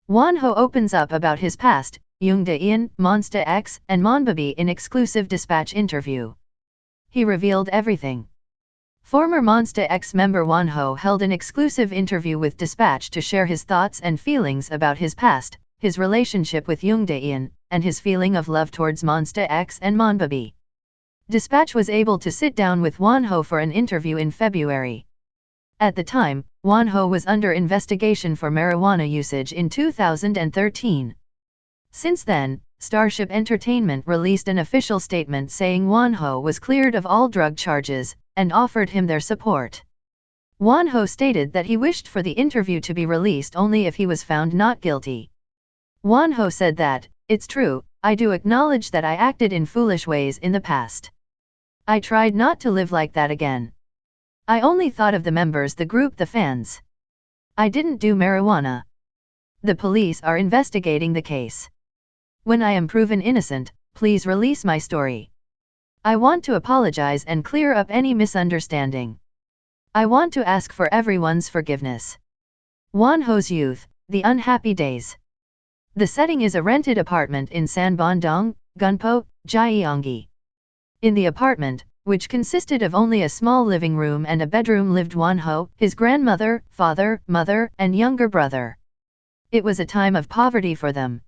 Wonho opens up about his past, Jung Da Eun, Monsta X, and Monbebe in exclusive dispatch interview. He revealed everything. Former Monsta X member Wonho held an exclusive interview with Dispatch to share his thoughts and feelings about his past, his relationship with Jung Da Eun, and his feeling of love towards Monsta X and Monbebe. Dispatch was able to sit down with Wonho for an interview in February. At the time, Wonho was under investigation for marijuana usage in 2013. Since then, Starship Entertainment released an official statement saying Wonho was cleared of all drug charges, and offered him their support. Wonho stated that he wished for the interview to be released only if he was found not guilty. Wonho said that, "It's true, I do acknowledge that I acted in foolish ways in the past. I tried not to live like that again. I only thought of the members, the group, the fans. I didn't do marijuana. The police are investigating the case. When I am proven innocent, please release my story. I want to apologize and clear up any misunderstanding. I want to ask for everyone's forgiveness." Wonho's youth, the unhappy days. The setting is a rented apartment in Sanbondong, Gunpo, Gyeonggi. In the apartment, which consisted of only a small living room and a bedroom, lived Wonho, his grandmother, father, mother, and younger brother. It was a time of poverty for them.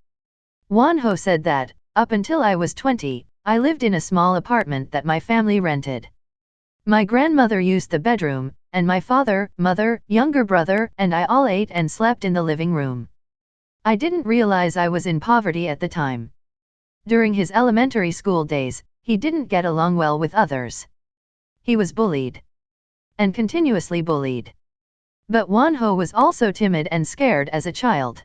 Wonho said that, "Up until I was 20, I lived in a small apartment that my family rented. My grandmother used the bedroom, and my father, mother, younger brother, and I all ate and slept in the living room. I didn't realize I was in poverty at the time." During his elementary school days, he didn't get along well with others. He was bullied. And continuously bullied. But Wonho was also timid and scared as a child.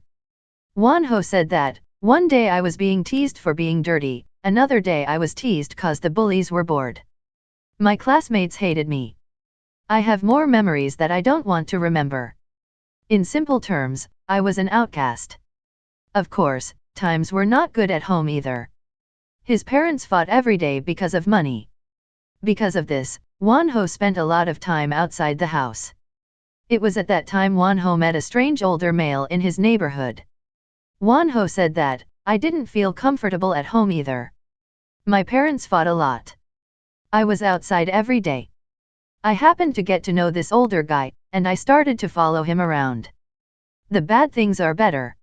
Wonho said that, "One day I was being teased for being dirty, another day I was teased cause the bullies were bored. My classmates hated me. I have more memories that I don't want to remember. In simple terms, I was an outcast." Of course, times were not good at home either. His parents fought every day because of money. Because of this, Wonho spent a lot of time outside the house. It was at that time Wonho met a strange older male in his neighborhood. Wonho said that, "I didn't feel comfortable at home either. My parents fought a lot. I was outside every day. I happened to get to know this older guy, and I started to follow him around. The bad things are better."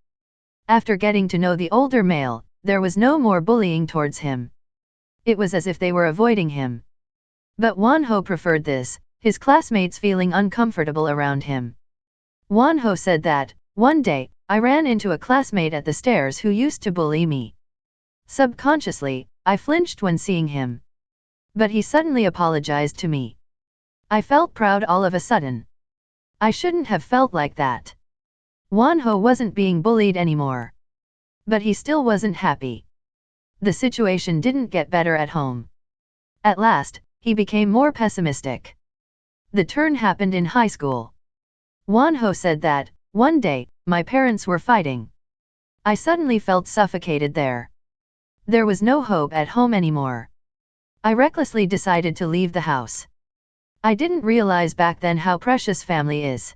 After getting to know the older male, there was no more bullying towards him. It was as if they were avoiding him. But Wonho preferred this, his classmates feeling uncomfortable around him. Wonho said that, "One day, I ran into a classmate at the stairs who used to bully me. Subconsciously, I flinched when seeing him. But he suddenly apologized to me. I felt proud all of a sudden. I shouldn't have felt like that." Wonho wasn't being bullied anymore. But he still wasn't happy. The situation didn't get better at home. At last, he became more pessimistic. The turn happened in high school. Wonho said that, "One day, my parents were fighting. I suddenly felt suffocated there. There was no hope at home anymore. I recklessly decided to leave the house. I didn't realize back then how precious family is.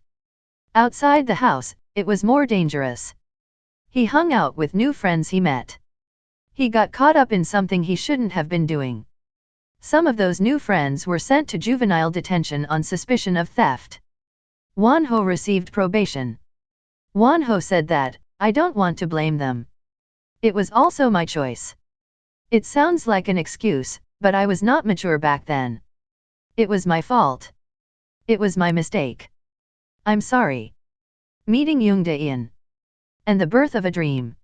Outside the house, it was more dangerous." He hung out with new friends he met. He got caught up in something he shouldn't have been doing. Some of those new friends were sent to juvenile detention on suspicion of theft. Wonho received probation. Wonho said that, "I don't want to blame them. It was also my choice. It sounds like an excuse, but I was not mature back then. It was my fault. It was my mistake. I'm sorry." Meeting Jung Da Eun. And the birth of a dream.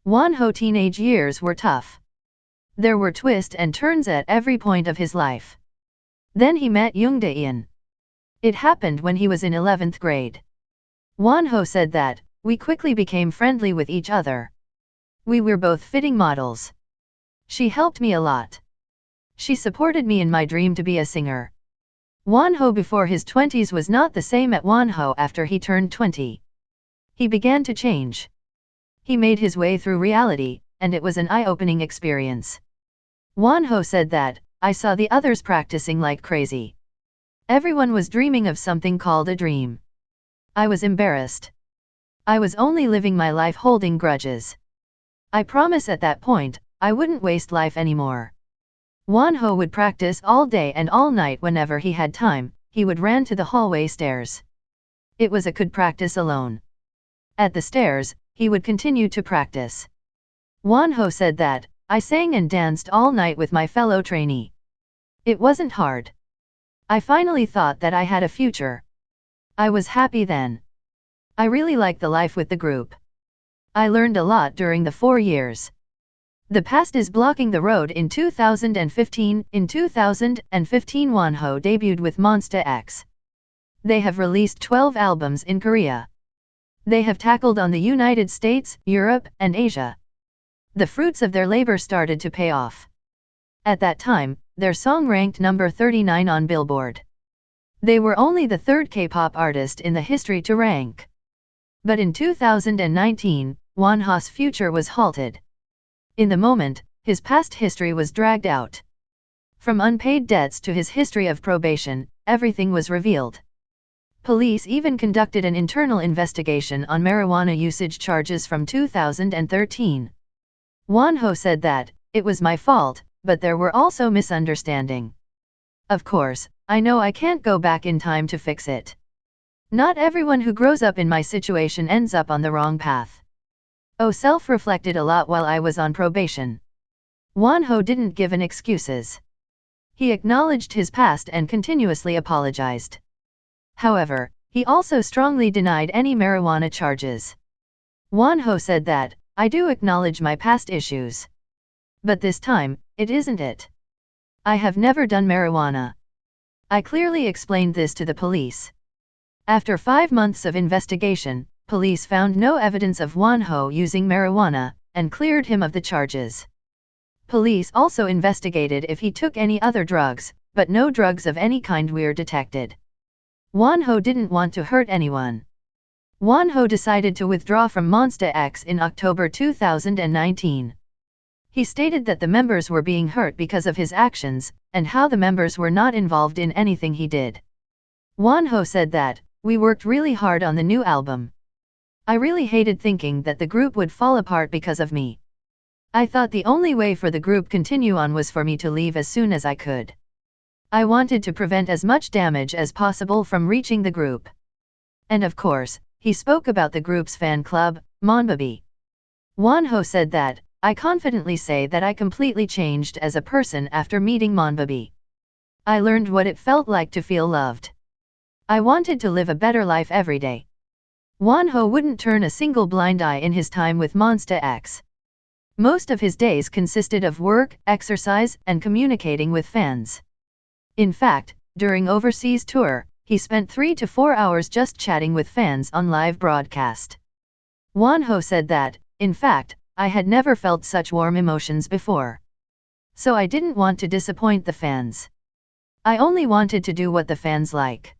Wonho's teenage years were tough. There were twists and turns at every point of his life. Then he met Jung Da Eun. It happened when he was in 11th grade. Wonho said that, "We quickly became friendly with each other. We were both fitting models. She helped me a lot. She supported me in my dream to be a singer." Wonho before his 20s was not the same at Wonho after he turned 20. He began to change. He made his way through reality, and it was an eye-opening experience. Wonho said that, "I saw the others practicing like crazy. Everyone was dreaming of something called a dream. I was embarrassed. I was only living my life holding grudges. I promise at that point, I wouldn't waste life anymore. Wonho would practice all day and all night. Whenever he had time, he would run to the hallway stairs. It was a good practice alone. At the stairs, he would continue to practice. Wonho said that, I sang and danced all night with my fellow trainee. It wasn't hard. I finally thought that I had a future. I was happy then. I really liked the life with the group. I learned a lot during the 4 years. The past is blocking the road. In 2015, Wonho debuted with Monsta X. They have released 12 albums in Korea. They have tackled on the United States, Europe, and Asia. The fruits of their labor started to pay off. At that time, their song ranked number 39 on Billboard. They were only the third K-pop artist in the history to rank. But in 2019, Wonho's future was halted. In the moment, his past history was dragged out. From unpaid debts to his history of probation, everything was revealed. Police even conducted an internal investigation on marijuana usage charges from 2013. Wonho said that, it was my fault, but there were also misunderstanding. Of course, I know I can't go back in time to fix it. Not everyone who grows up in my situation ends up on the wrong path. Oh, self-reflected a lot while I was on probation. Wonho didn't give an excuses. He acknowledged his past and continuously apologized. However, he also strongly denied any marijuana charges. Wonho said that, I do acknowledge my past issues. But this time, it isn't it. I have never done marijuana. I clearly explained this to the police. After 5 months of investigation, police found no evidence of Wonho using marijuana, and cleared him of the charges. Police also investigated if he took any other drugs, but no drugs of any kind were detected. Wonho didn't want to hurt anyone. Wonho decided to withdraw from Monsta X in October 2019. He stated that the members were being hurt because of his actions, and how the members were not involved in anything he did. Wonho said that, we worked really hard on the new album. I really hated thinking that the group would fall apart because of me. I thought the only way for the group continue on was for me to leave as soon as I could. I wanted to prevent as much damage as possible from reaching the group. And of course, he spoke about the group's fan club, Monbebe. Wonho said that, I confidently say that I completely changed as a person after meeting Monbebe. I learned what it felt like to feel loved. I wanted to live a better life every day. Wonho wouldn't turn a single blind eye in his time with Monsta X. Most of his days consisted of work, exercise, and communicating with fans. In fact, during overseas tour, he spent 3 to 4 hours just chatting with fans on live broadcast. Wonho said that, in fact, I had never felt such warm emotions before. So I didn't want to disappoint the fans. I only wanted to do what the fans like.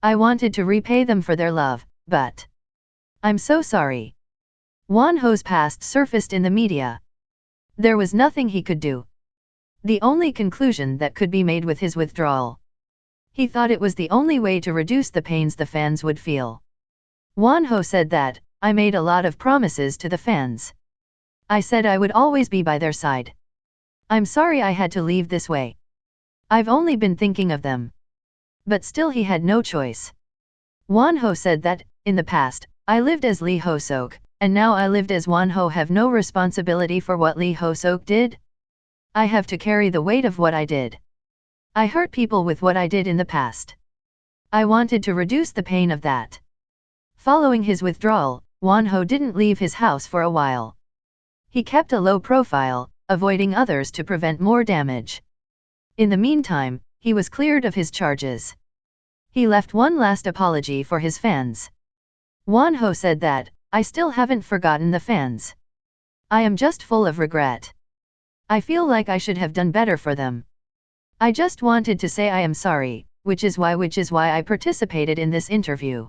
I wanted to repay them for their love, but I'm so sorry. Wonho's past surfaced in the media. There was nothing he could do. The only conclusion that could be made with his withdrawal. He thought it was the only way to reduce the pains the fans would feel. Wonho said that, I made a lot of promises to the fans. I said I would always be by their side. I'm sorry I had to leave this way. I've only been thinking of them. But still he had no choice. Wonho said that, in the past, I lived as Lee Ho-seok, and now I lived as Wonho have no responsibility for what Lee Ho-seok did. I have to carry the weight of what I did. I hurt people with what I did in the past. I wanted to reduce the pain of that. Following his withdrawal, Wonho didn't leave his house for a while. He kept a low profile, avoiding others to prevent more damage. In the meantime, he was cleared of his charges. He left one last apology for his fans. Wonho said that, I still haven't forgotten the fans. I am just full of regret. I feel like I should have done better for them. I just wanted to say I am sorry, which is why I participated in this interview.